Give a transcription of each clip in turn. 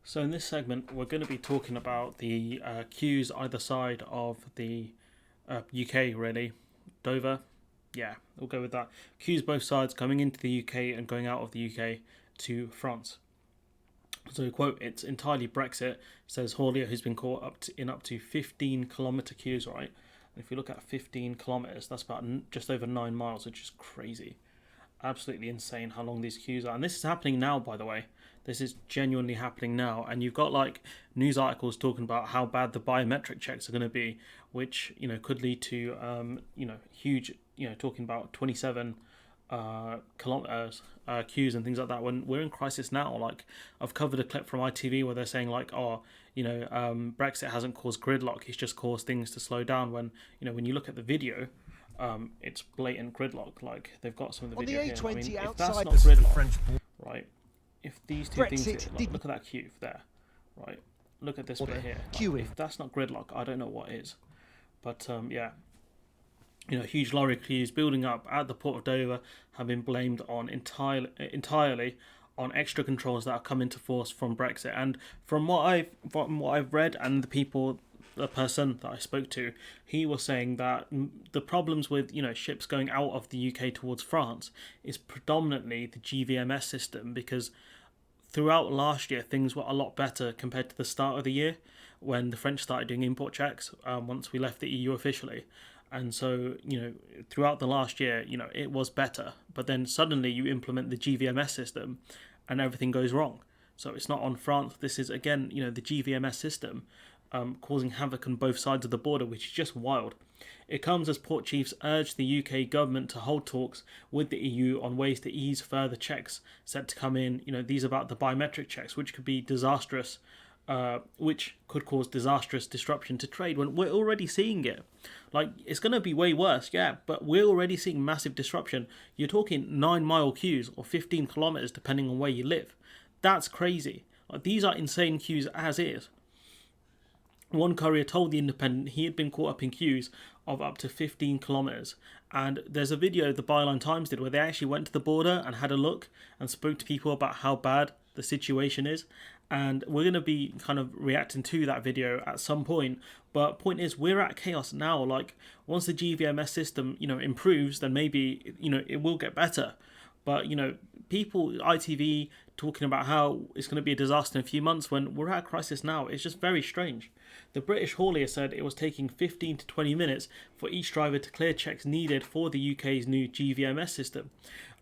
So in this segment, we're going to be talking about the queues either side of the UK, really. Dover, yeah, we'll go with that. Queues both sides coming into the UK and going out of the UK to France. So, quote, it's entirely Brexit, says Haulier, who's been caught up to 15-kilometre queues, right? And if you look at 15 kilometres, that's about just over 9 miles, which is crazy. Absolutely insane how long these queues are. And this is happening now, by the way. This is genuinely happening now. And you've got like news articles talking about how bad the biometric checks are going to be, which, could lead to, huge, talking about 27 kilometers queues and things like that when we're in crisis now. Like, I've covered a clip from ITV where they're saying like, Brexit hasn't caused gridlock, it's just caused things to slow down. When you look at the video, it's blatant gridlock. Like, they've got some of the on video the A20 here. If outside that's not gridlock, French border, right? If these two things Brexit here, like, look at that queue there, right? Look at this bit here. queuing. If that's not gridlock, I don't know what is. But huge lorry queues building up at the port of Dover have been blamed on entirely on extra controls that have come into force from Brexit. And from what I've read, and the person that I spoke to, he was saying that the problems with ships going out of the UK towards France is predominantly the GVMS system, because throughout last year things were a lot better compared to the start of the year when the French started doing import checks once we left the EU officially. And so, throughout the last year, it was better. But then suddenly you implement the GVMS system and everything goes wrong. So it's not on France. This is, again, the GVMS system causing havoc on both sides of the border, which is just wild. It comes as port chiefs urge the UK government to hold talks with the EU on ways to ease further checks set to come in. These are about the biometric checks, which could be disastrous, which could cause disastrous disruption to trade when we're already seeing it. Like, it's going to be way worse, yeah, but we're already seeing massive disruption. You're talking 9-mile queues or 15 kilometers, depending on where you live. That's crazy. Like, these are insane queues as is. One courier told The Independent he had been caught up in queues of up to 15 kilometres. And there's a video the Byline Times did where they actually went to the border and had a look and spoke to people about how bad the situation is. And we're going to be kind of reacting to that video at some point. But point is, we're at chaos now. Like, once the GVMS system, improves, then maybe, it will get better. But, people, ITV, talking about how it's going to be a disaster in a few months when we're at a crisis now, it's just very strange. The British haulier said it was taking 15 to 20 minutes for each driver to clear checks needed for the UK's new GVMS system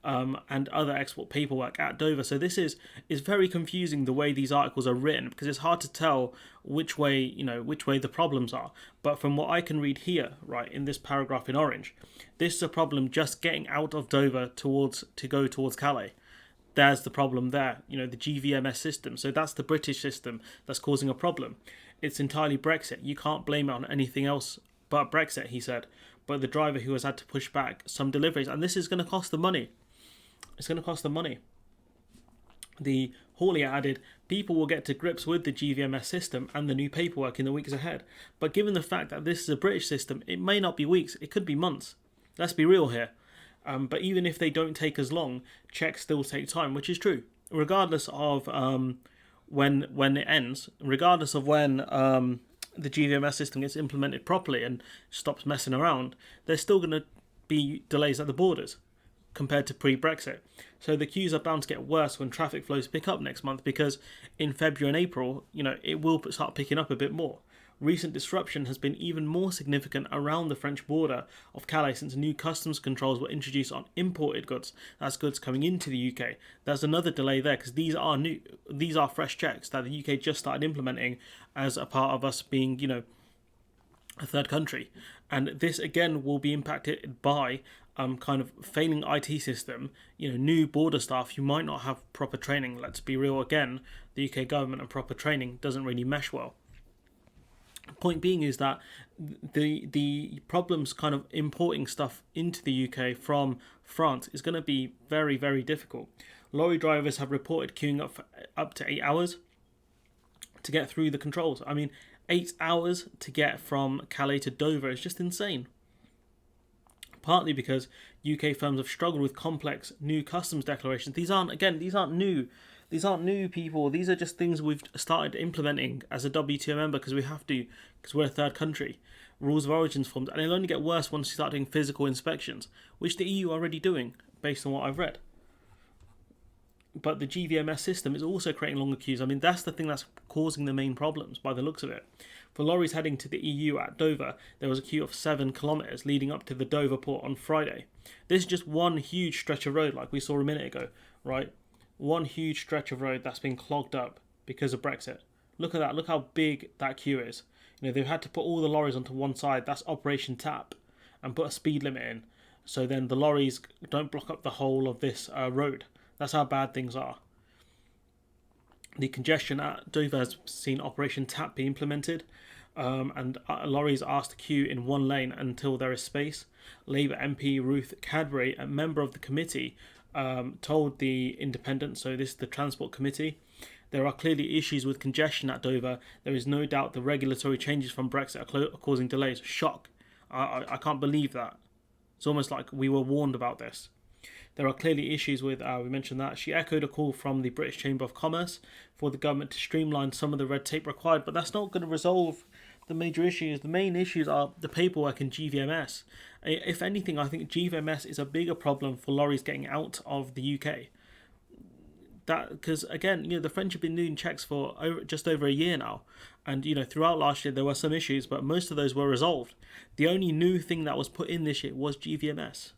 and other export paperwork at Dover. So this is very confusing, the way these articles are written, because it's hard to tell which way the problems are. But from what I can read here, right, in this paragraph in orange, this is a problem just getting out of Dover to go towards Calais. There's the problem there, the GVMS system. So that's the British system that's causing a problem. It's entirely Brexit. You can't blame it on anything else but Brexit, he said. But the driver who has had to push back some deliveries, and this is going to cost them money. It's going to cost them money. The haulier added, people will get to grips with the GVMS system and the new paperwork in the weeks ahead. But given the fact that this is a British system, it may not be weeks, it could be months. Let's be real here. But even if they don't take as long, checks still take time, which is true. Regardless of when it ends, regardless of when the GVMS system gets implemented properly and stops messing around, there's still going to be delays at the borders compared to pre-Brexit. So the queues are bound to get worse when traffic flows pick up next month, because in February and April, it will start picking up a bit more. Recent disruption has been even more significant around the French border of Calais since new customs controls were introduced on imported goods. That's goods coming into the UK. There's another delay there because these are fresh checks that the UK just started implementing as a part of us being, a third country. And this again will be impacted by kind of failing IT system, new border staff who might not have proper training. Let's be real again, the UK government and proper training doesn't really mesh well. Point being is that the problems kind of importing stuff into the UK from France is going to be very, very difficult. Lorry drivers have reported queuing up to 8 hours to get through the controls. I mean, 8 hours to get from Calais to Dover is just insane. Partly because UK firms have struggled with complex new customs declarations. These aren't new. These aren't new people. These are just things we've started implementing as a WTO member because we have to, because we're a third country. Rules of origins forms, and it'll only get worse once you start doing physical inspections, which the EU are already doing, based on what I've read. But the GVMS system is also creating longer queues. I mean, that's the thing that's causing the main problems by the looks of it. For lorries heading to the EU at Dover, there was a queue of 7 kilometres leading up to the Dover port on Friday. This is just one huge stretch of road, like we saw a minute ago, right? One huge stretch of road that's been clogged up because of Brexit. Look at that. Look how big that queue is. They've had to put all the lorries onto one side. That's Operation Tap, and put a speed limit in, so then the lorries don't block up the whole of this road. That's how bad things are. The congestion at Dover has seen Operation Tap be implemented, and lorries are asked to queue in one lane until there is space. Labour MP Ruth Cadbury, a member of the committee, told the Independent, so this is the Transport Committee, there are clearly issues with congestion at Dover. There is no doubt the regulatory changes from Brexit are causing delays. Shock. I can't believe that. It's almost like we were warned about this. There are clearly issues with, we mentioned that. She echoed a call from the British Chamber of Commerce for the government to streamline some of the red tape required, but that's not going to resolve the major issues. The main issues are the paperwork and GVMS. If anything, I think GVMS is a bigger problem for lorries getting out of the UK. That because again, the French have been doing checks for just over a year now, and throughout last year there were some issues, but most of those were resolved. The only new thing that was put in this year was GVMS.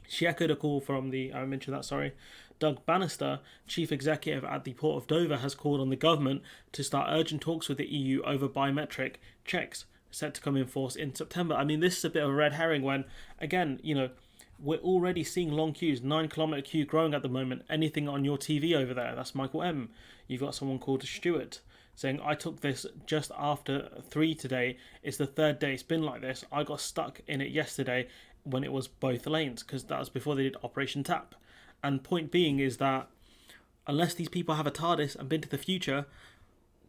She echoed a call from Doug Bannister, chief executive at the Port of Dover, has called on the government to start urgent talks with the EU over biometric checks set to come in force in September. I mean, this is a bit of a red herring when, again, we're already seeing long queues, 9 kilometre queue growing at the moment. Anything on your TV over there, that's Michael M. You've got someone called Stuart saying, I took this just after 3 today. It's the third day it's been like this. I got stuck in it yesterday when it was both lanes, because that was before they did Operation Tap. And point being is that unless these people have a TARDIS and been to the future,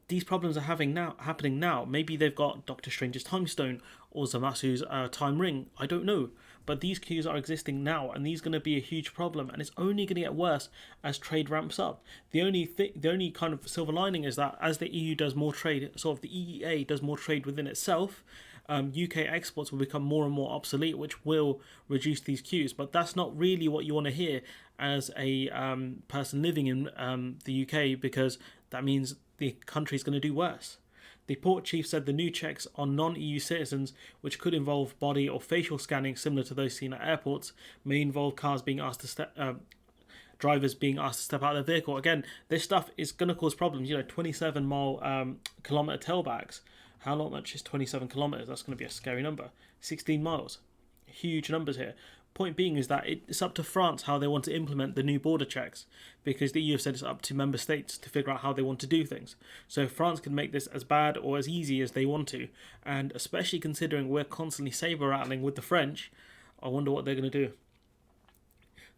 these problems are happening now. Maybe they've got Doctor Strange's time stone or Zamasu's time ring. I don't know. But these queues are existing now, and these are going to be a huge problem, and it's only going to get worse as trade ramps up. The only kind of silver lining is that as the EU does more trade, sort of the EEA does more trade within itself, UK exports will become more and more obsolete, which will reduce these queues. But that's not really what you want to hear as a person living in the UK, because that means the country's going to do worse. The port chief said the new checks on non-EU citizens, which could involve body or facial scanning similar to those seen at airports, may involve drivers being asked to step out of their vehicle. Again, this stuff is going to cause problems. 27 kilometre tailbacks. How much is 27 kilometres? That's going to be a scary number. 16 miles. Huge numbers here. Point being is that it's up to France how they want to implement the new border checks, because the EU have said it's up to member states to figure out how they want to do things. So France can make this as bad or as easy as they want to, and especially considering we're constantly saber rattling with the French, I wonder what they're going to do.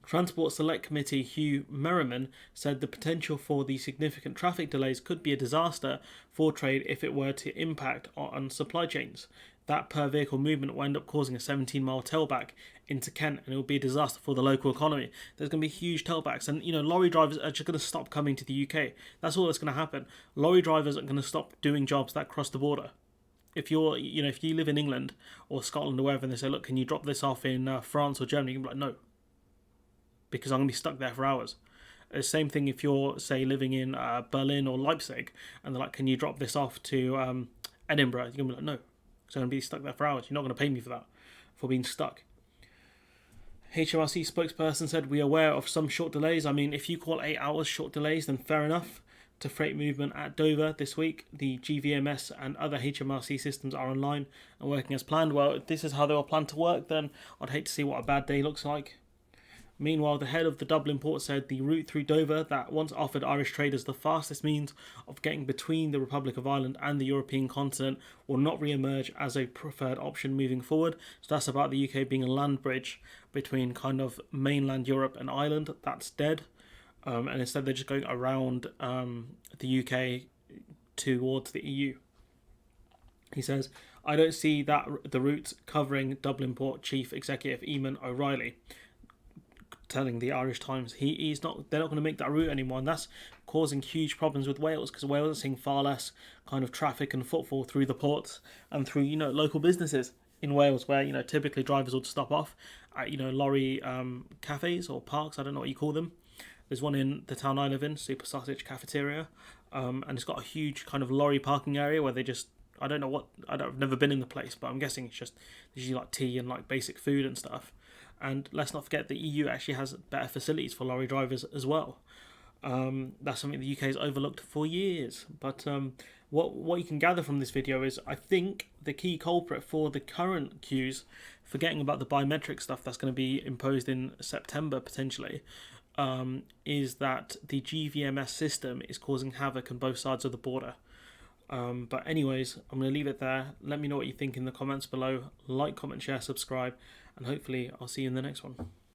Transport Select Committee Hugh Merriman said the potential for the significant traffic delays could be a disaster for trade if it were to impact on supply chains. That per vehicle movement will end up causing a 17-mile tailback into Kent, and it will be a disaster for the local economy. There's going to be huge tailbacks, and lorry drivers are just going to stop coming to the UK. That's all that's going to happen. Lorry drivers are going to stop doing jobs that cross the border. If if you live in England or Scotland or wherever, and they say, look, can you drop this off in France or Germany? You can be like, no, because I'm going to be stuck there for hours. The same thing if you're, say, living in Berlin or Leipzig, and they're like, can you drop this off to Edinburgh? You're going to be like, no, because I'm going to be stuck there for hours. You're not going to pay me for that, for being stuck. HMRC spokesperson said, we are aware of some short delays. I mean, if you call 8 hours short delays, then fair enough. To freight movement at Dover this week, the GVMS and other HMRC systems are online and working as planned. Well, if this is how they were planned to work, then I'd hate to see what a bad day looks like. Meanwhile, the head of the Dublin port said the route through Dover that once offered Irish traders the fastest means of getting between the Republic of Ireland and the European continent will not re-emerge as a preferred option moving forward. So that's about the UK being a land bridge between kind of mainland Europe and Ireland. That's dead. And instead they're just going around the UK towards the EU. He says, I don't see that the route covering Dublin Port Chief Executive Eamon O'Reilly. telling the Irish Times he's not. They're not going to make that route anymore, and that's causing huge problems with Wales, because Wales is seeing far less kind of traffic and footfall through the ports and through local businesses in Wales, where typically drivers would stop off at lorry cafes or parks. I don't know what you call them. There's one in the town I live in, Super Sausage Cafeteria, and it's got a huge kind of lorry parking area where they just, I don't know what, I've never been in the place, but I'm guessing it's just usually like tea and like basic food and stuff. And let's not forget the EU actually has better facilities for lorry drivers as well. That's something the UK's overlooked for years. But what you can gather from this video is, I think the key culprit for the current queues, forgetting about the biometric stuff that's going to be imposed in September potentially, is that the GVMS system is causing havoc on both sides of the border. But anyways, I'm going to leave it there. Let me know what you think in the comments below. Like, comment, share, subscribe, and hopefully I'll see you in the next one.